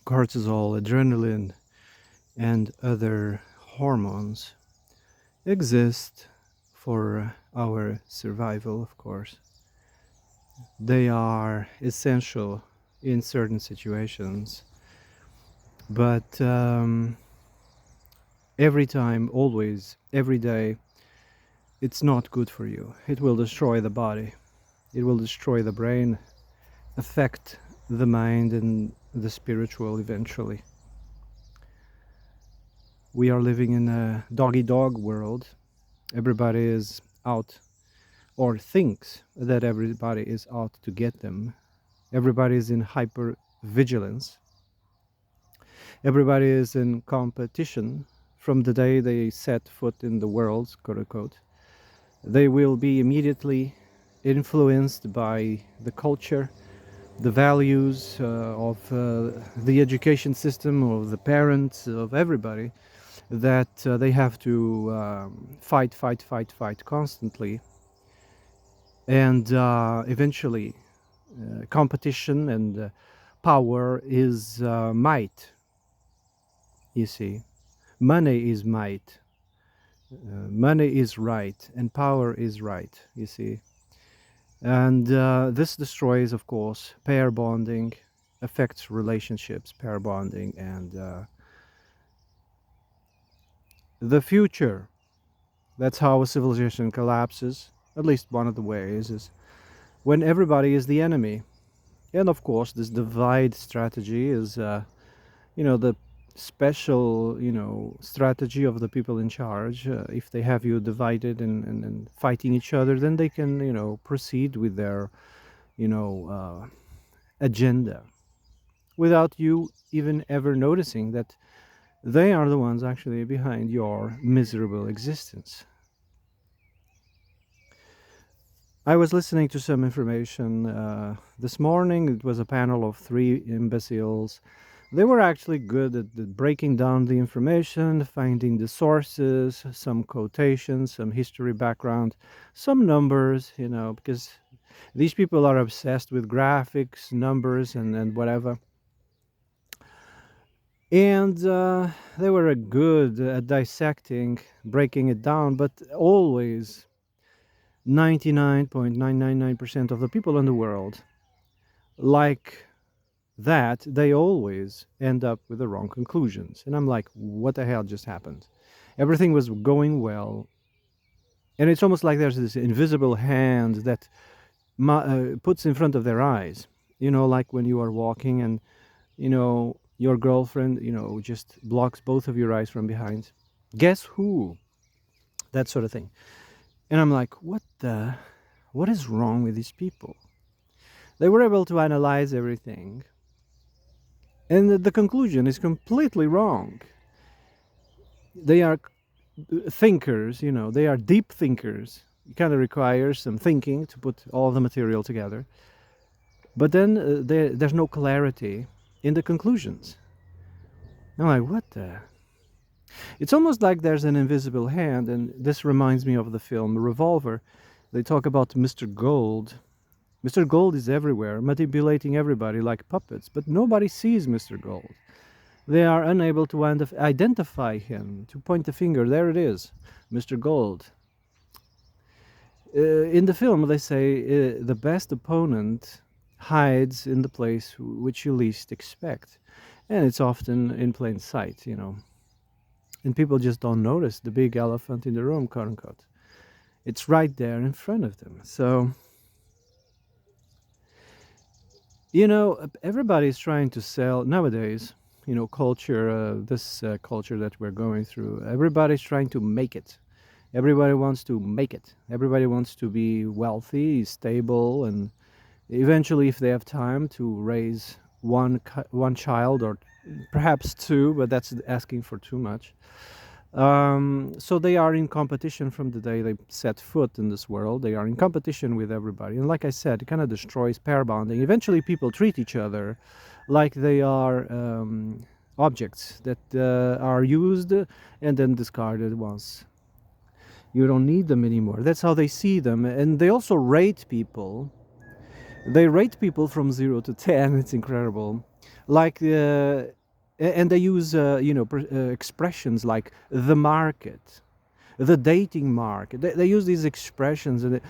cortisol, adrenaline, and other hormones exist for our survival, of course. They are essential in certain situations, but every time, always, every day, it's not good for you. It will destroy the body, it will destroy the brain, affect the mind and the spiritual eventually. We are living in a dog-eat-dog world. Everybody is out, or thinks that everybody is out to get them. Everybody is in hyper vigilance. Everybody is in competition from the day they set foot in the world, quote unquote. They will be immediately influenced by the culture, the values of the education system, of the parents, of everybody, that they have to fight constantly. And eventually, competition and power is might, you see. Money is might. Money is right, and power is right, you see. And this destroys, of course, pair bonding, affects relationships, pair bonding, and the future. That's how a civilization collapses. At least one of the ways is when everybody is the enemy. And of course, this divide strategy is, the special, strategy of the people in charge. If they have you divided and fighting each other, then they can, proceed with their, agenda without you even ever noticing that they are the ones actually behind your miserable existence. I was listening to some information this morning. It was a panel of three imbeciles. They were actually good at breaking down the information, finding the sources, some quotations, some history background, some numbers, because these people are obsessed with graphics, numbers, and whatever. And they were good at dissecting, breaking it down, but always 99.999% of the people in the world, like that, they always end up with the wrong conclusions. And I'm like, what the hell just happened? Everything was going well. And it's almost like there's this invisible hand that puts in front of their eyes, like when you are walking and, your girlfriend, just blocks both of your eyes from behind. Guess who? That sort of thing. And I'm like, what is wrong with these people? They were able to analyze everything. And the conclusion is completely wrong. They are thinkers, they are deep thinkers. It kind of requires some thinking to put all the material together. But then there's no clarity in the conclusions. I'm like, what the? It's almost like there's an invisible hand, and this reminds me of the film Revolver. They talk about Mr. Gold. Mr. Gold is everywhere, manipulating everybody like puppets, but nobody sees Mr. Gold. They are unable to identify him, to point the finger. There it is, Mr. Gold. In the film, they say the best opponent hides in the place which you least expect. And it's often in plain sight, And people just don't notice the big elephant in the room, quote unquote. It's right there in front of them. So, everybody's trying to sell nowadays, culture, this culture that we're going through. Everybody's trying to make it. Everybody wants to make it. Everybody wants to be wealthy, stable, and eventually, if they have time, to raise one child or perhaps two, but that's asking for too much. So they are in competition from the day they set foot in this world. They are in competition with everybody. And like I said, it kind of destroys pair bonding. Eventually, people treat each other like they are objects that are used and then discarded once you don't need them anymore. That's how they see them. And they also rate people. They rate people from 0 to 10. It's incredible. Like And they use expressions like the market, the dating market. They use these expressions, and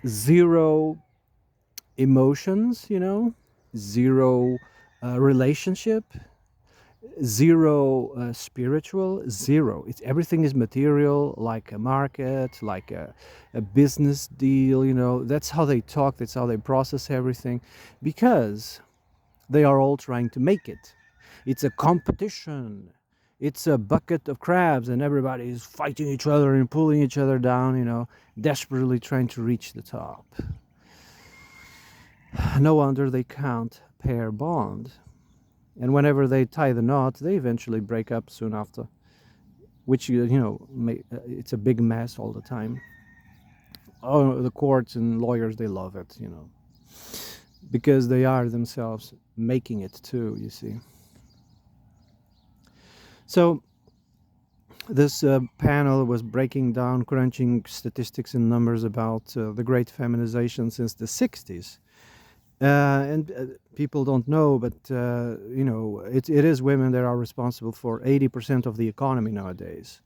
zero emotions, zero relationship, zero spiritual, zero. It's everything is material, like a market, like a business deal. That's how they talk, that's how they process everything, because they are all trying to make it. It's a competition. It's a bucket of crabs, and everybody is fighting each other and pulling each other down, desperately trying to reach the top. No wonder they can't pair bond. And whenever they tie the knot, they eventually break up soon after, which, it's a big mess all the time. Oh, the courts and lawyers, they love it, because they are themselves making it too, you see. So this panel was breaking down, crunching statistics and numbers about the great feminization since the 60s. And people don't know, but it is women that are responsible for 80% of the economy nowadays.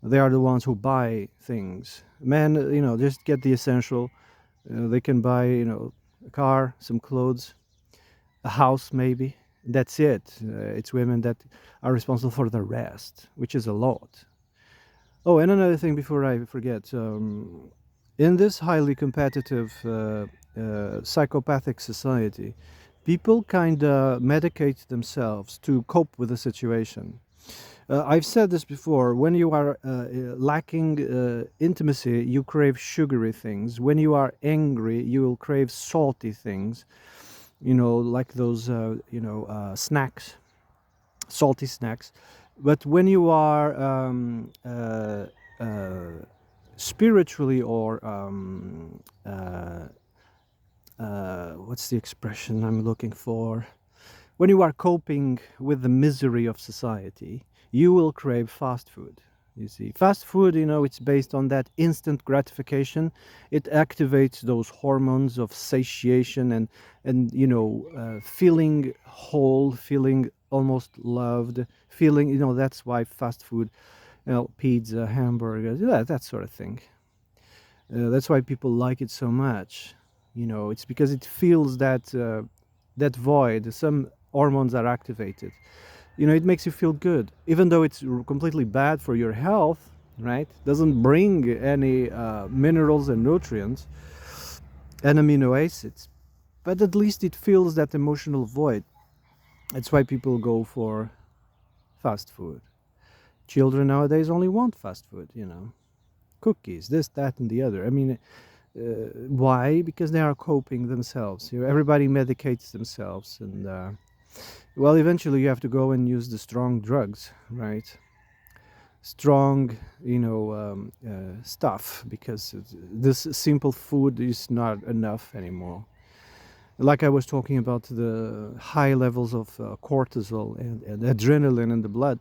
They are the ones who buy things. Men, just get the essential. They can buy, a car, some clothes, a house maybe. That's it. It's women that are responsible for the rest, which is a lot. Oh, and another thing before I forget. In this highly competitive, psychopathic society, people kind of medicate themselves to cope with the situation. I've said this before. When you are lacking intimacy, you crave sugary things. When you are angry, you will crave salty things. Like those, snacks, salty snacks. But when you are spiritually, or what's the expression I'm looking for? When you are coping with the misery of society, you will crave fast food. You see, fast food, it's based on that instant gratification. It activates those hormones of satiation and feeling whole, feeling almost loved, feeling, that's why fast food, pizza, hamburgers, that sort of thing. That's why people like it so much. It's because it feels that void. Some hormones are activated. It makes you feel good, even though it's completely bad for your health, right? Doesn't bring any minerals and nutrients and amino acids, but at least it fills that emotional void. That's why people go for fast food. Children nowadays only want fast food, cookies, this, that, and the other. I mean, why? Because they are coping themselves. Everybody medicates themselves, and well, eventually you have to go and use the strong drugs, right? Strong, stuff, because this simple food is not enough anymore. Like I was talking about, the high levels of cortisol and adrenaline in the blood,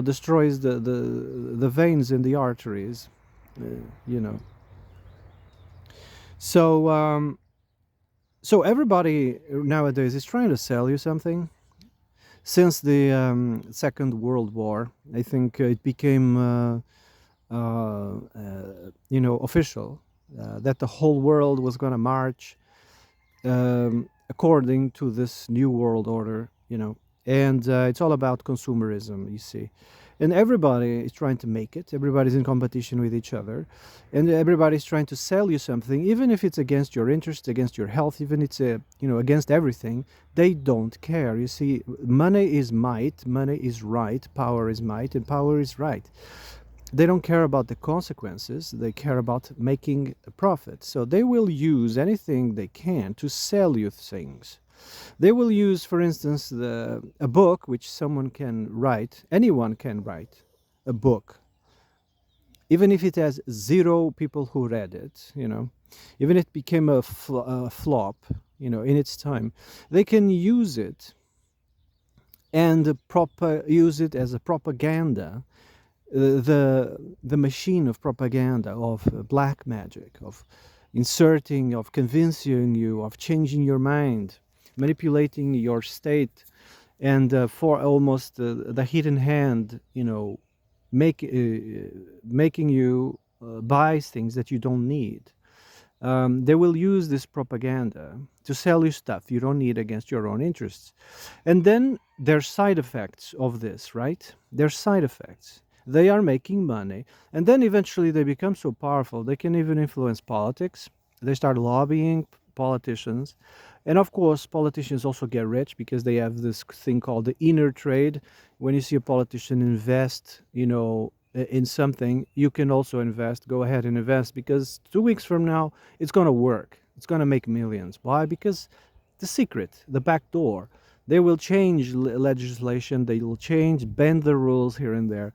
destroys the veins and the arteries, uh, you know. So, so everybody nowadays is trying to sell you something. Since the Second World War, I think it became, official that the whole world was going to march according to this new world order, and it's all about consumerism, you see. And everybody is trying to make it, everybody's in competition with each other, and everybody's trying to sell you something, even if it's against your interest, against your health, even it's against everything. They don't care. You see, money is might, money is right, power is might, and power is right. They don't care about the consequences, they care about making a profit. So they will use anything they can to sell you things. They will use, for instance, a book which someone can write, anyone can write a book, even if it has zero people who read it, even if it became a flop, in its time. They can use it and use it as a propaganda, the machine of propaganda, of black magic, of inserting, of convincing you, of changing your mind, manipulating your state, and for almost the hidden hand, making you buy things that you don't need. They will use this propaganda to sell you stuff you don't need against your own interests. And then there's side effects of this, right? There's side effects. They are making money. And then eventually they become so powerful, they can even influence politics. They start lobbying politicians. And of course, politicians also get rich because they have this thing called the inner trade. When you see a politician invest, in something, you can also invest. Go ahead and invest because 2 weeks from now, it's going to work. It's going to make millions. Why? Because the secret, the back door. They will change legislation, they will change, bend the rules here and there,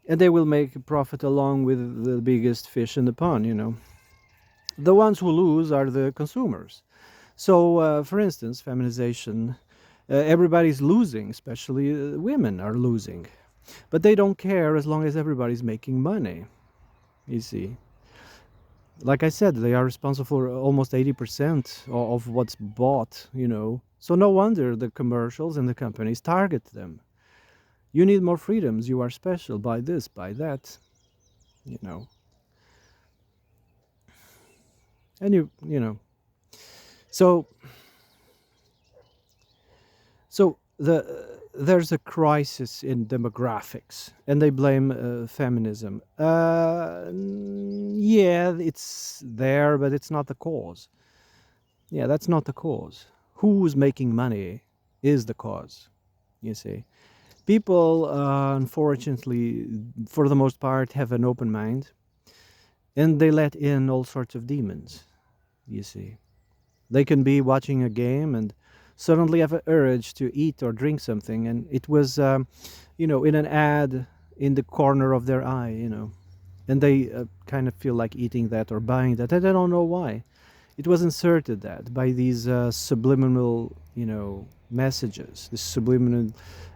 and they will make a profit along with the biggest fish in the pond. The ones who lose are the consumers. So, for instance, feminization, everybody's losing, especially women are losing. But they don't care as long as everybody's making money, you see. Like I said, they are responsible for almost 80% of what's bought. So no wonder the commercials and the companies target them. You need more freedoms. You are special. Buy this, buy that. You know. And So so there's a crisis in demographics, and they blame feminism. Yeah, it's there, but it's not the cause. Yeah, that's not the cause. Who's making money is the cause. You see, people, unfortunately, for the most part, have an open mind, and they let in all sorts of demons. You see, they can be watching a game and suddenly have an urge to eat or drink something, and it was, in an ad in the corner of their eye, and they kind of feel like eating that or buying that, and they don't know why. It was inserted that by these subliminal, messages, this subliminal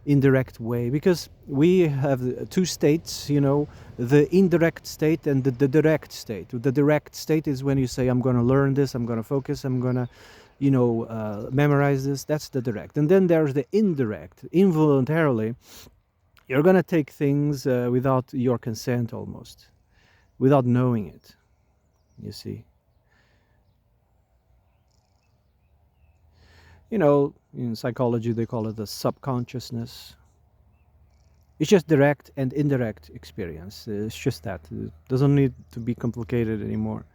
indirect way, because we have two states, the indirect state and the direct state. The direct state is when you say, I'm going to learn this, I'm going to focus, I'm going to memorize this. That's the direct. And then there's the indirect. Involuntarily, you're going to take things without your consent, almost without knowing it, you see. In psychology, they call it the subconsciousness. It's just direct and indirect experience. It's just that. It doesn't need to be complicated anymore.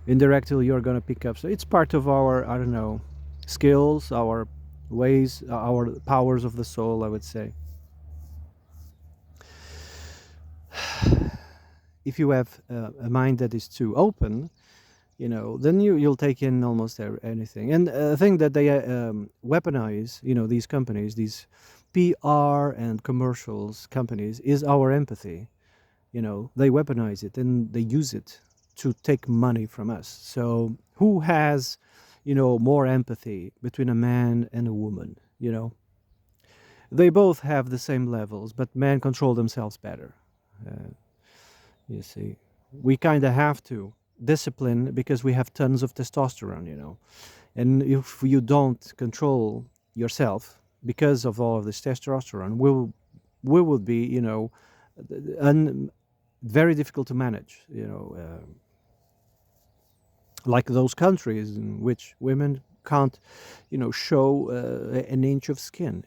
Indirectly, you're going to pick up. So it's part of our, I don't know, skills, our ways, our powers of the soul, I would say. If you have a mind that is too open, then you'll take in almost anything. And the thing that they weaponize, these companies, these PR and commercials companies, is our empathy. They weaponize it and they use it to take money from us. So who has, more empathy between a man and a woman? They both have the same levels, but men control themselves better. Uh, you see, we kind of have to discipline because we have tons of testosterone. And if you don't control yourself because of all of this testosterone, we will be, very difficult to manage. Like those countries in which women can't, show an inch of skin,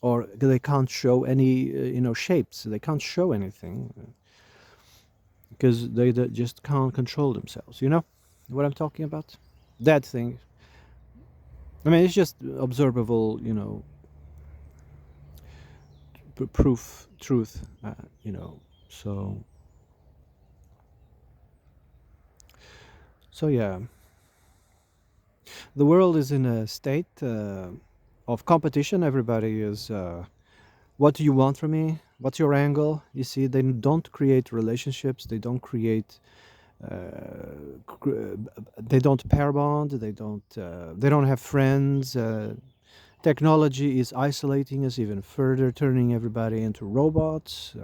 or they can't show any, shapes. They can't show anything because they just can't control themselves. You know what I'm talking about? That thing. I mean, it's just observable, proof, truth, So, yeah, the world is in a state of competition. Everybody is, what do you want from me? What's your angle? You see, they don't create relationships. They don't create. They don't pair bond. They don't. They don't have friends. Technology is isolating us even further, turning everybody into robots.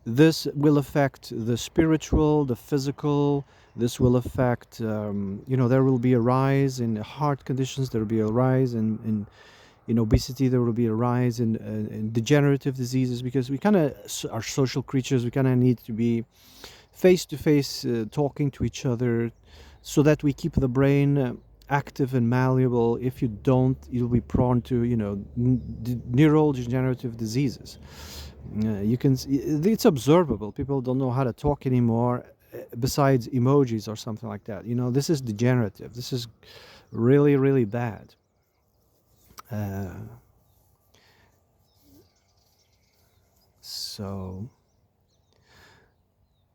This will affect the spiritual, the physical. This will affect, there will be a rise in heart conditions. There will be a rise in in obesity. There will be a rise in degenerative diseases, because we kind of are social creatures. We kind of need to be face to face, talking to each other, so that we keep the brain active and malleable. If you don't, you'll be prone to, neural degenerative diseases. You can it's observable. People don't know how to talk anymore, besides emojis or something like that. This is degenerative. This is really, really bad. uh, so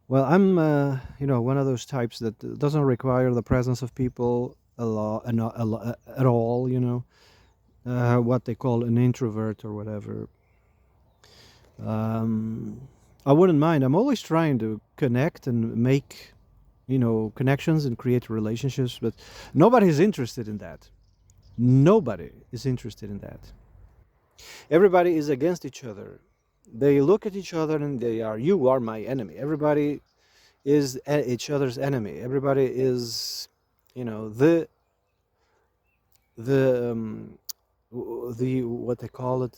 well, I'm one of those types that doesn't require the presence of people a lot, at all. What they call an introvert or whatever. um, I wouldn't mind. I'm always trying to connect and make, connections and create relationships, but nobody is interested in that. Nobody is interested in that. Everybody is against each other. They look at each other and you are my enemy. Everybody is each other's enemy. Everybody is, the what they call it,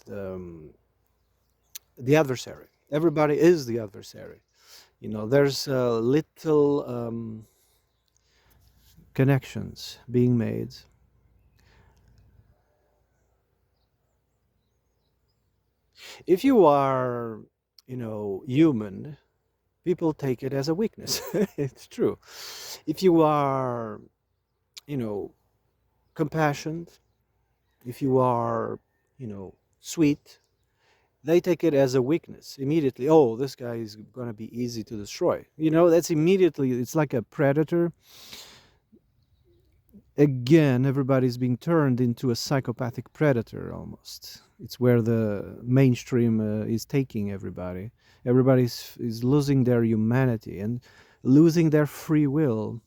the adversary. Everybody is the adversary. There's little connections being made. If you are, human, people take it as a weakness. It's true. If you are, you know, compassionate, if you are, sweet, they take it as a weakness immediately. Oh, this guy is going to be easy to destroy. That's immediately, it's like a predator. Again, everybody's being turned into a psychopathic predator almost. It's where the mainstream is taking everybody. Everybody is losing their humanity and losing their free will,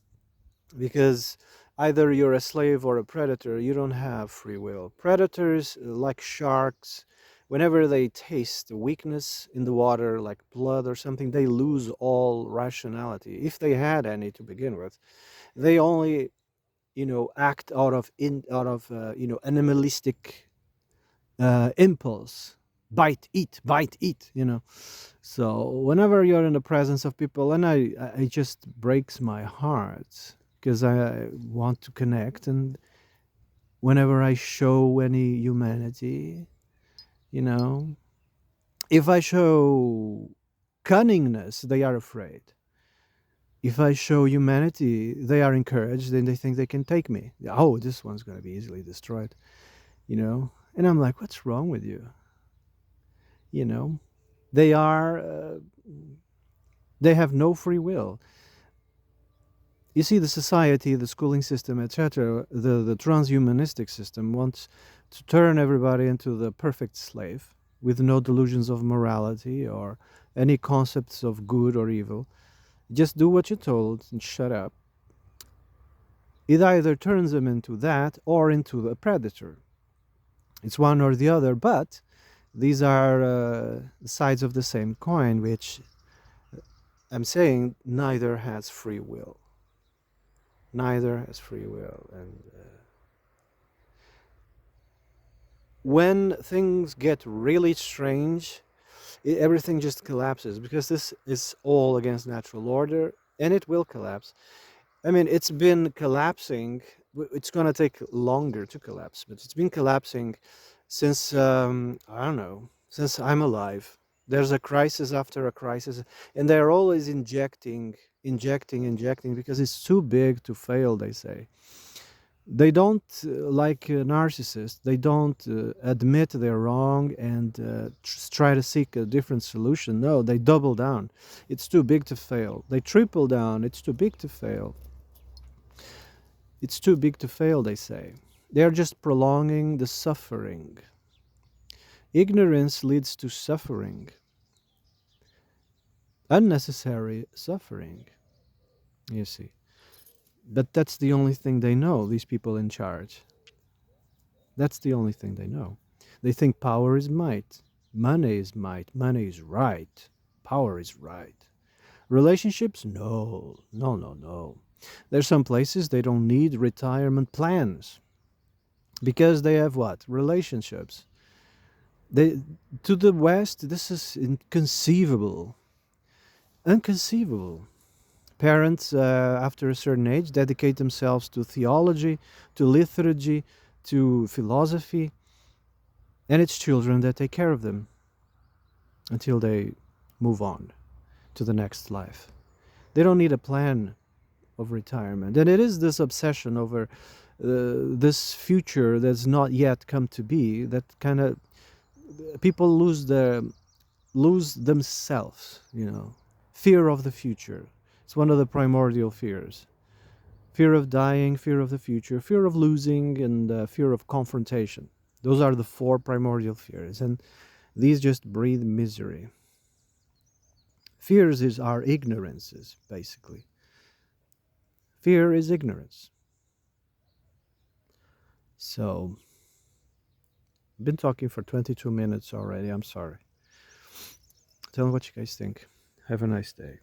because either you're a slave or a predator. You don't have free will. Predators, like sharks, whenever they taste weakness in the water, like blood or something, they lose all rationality, if they had any to begin with. They only, act out of animalistic impulse. Bite, eat. So whenever you're in the presence of people, and it just breaks my heart, because I want to connect. And whenever I show any humanity, you know if I show cunningness, they are afraid. If I show humanity, they are encouraged, and they think they can take me. Oh, this one's going to be easily destroyed. And I'm like, what's wrong with you? you know they are they have no free will. You see, the society, the schooling system, etc., the transhumanistic system wants to turn everybody into the perfect slave, with no delusions of morality or any concepts of good or evil. Just do what you're told and shut up. It either turns them into that or into a predator. It's one or the other, but these are sides of the same coin, which I'm saying neither has free will. Neither has free will. And when things get really strange, everything just collapses, because this is all against natural order, and it will collapse. I mean, it's been collapsing. It's going to take longer to collapse, but it's been collapsing since, I don't know, since I'm alive. There's a crisis after a crisis, and they're always injecting, because it's too big to fail, they say. They don't, like narcissists, they don't admit they're wrong and try to seek a different solution. No, they double down. It's too big to fail. They triple down. It's too big to fail. It's too big to fail, they say. They're just prolonging the suffering. Ignorance leads to suffering, unnecessary suffering, you see. But that's the only thing they know, these people in charge. That's the only thing they know. They think power is might. Money is might. Money is right. Power is right. Relationships? No. No, no, no. There's some places they don't need retirement plans. because they have what? Relationships. They, to the West, this is inconceivable. Inconceivable. Parents, after a certain age, dedicate themselves to theology, to liturgy, to philosophy, and it's children that take care of them until they move on to the next life. They don't need a plan of retirement. And it is this obsession over this future that's not yet come to be that kind of people lose themselves, you know. Fear of the future. It's one of the primordial fears. Fear of dying, fear of the future, fear of losing, and fear of confrontation. Those are the four primordial fears, and these just breed misery. Fears is our ignorances, basically. Fear is ignorance. So, I've been talking for 22 minutes already. I'm sorry. Tell me what you guys think. Have a nice day.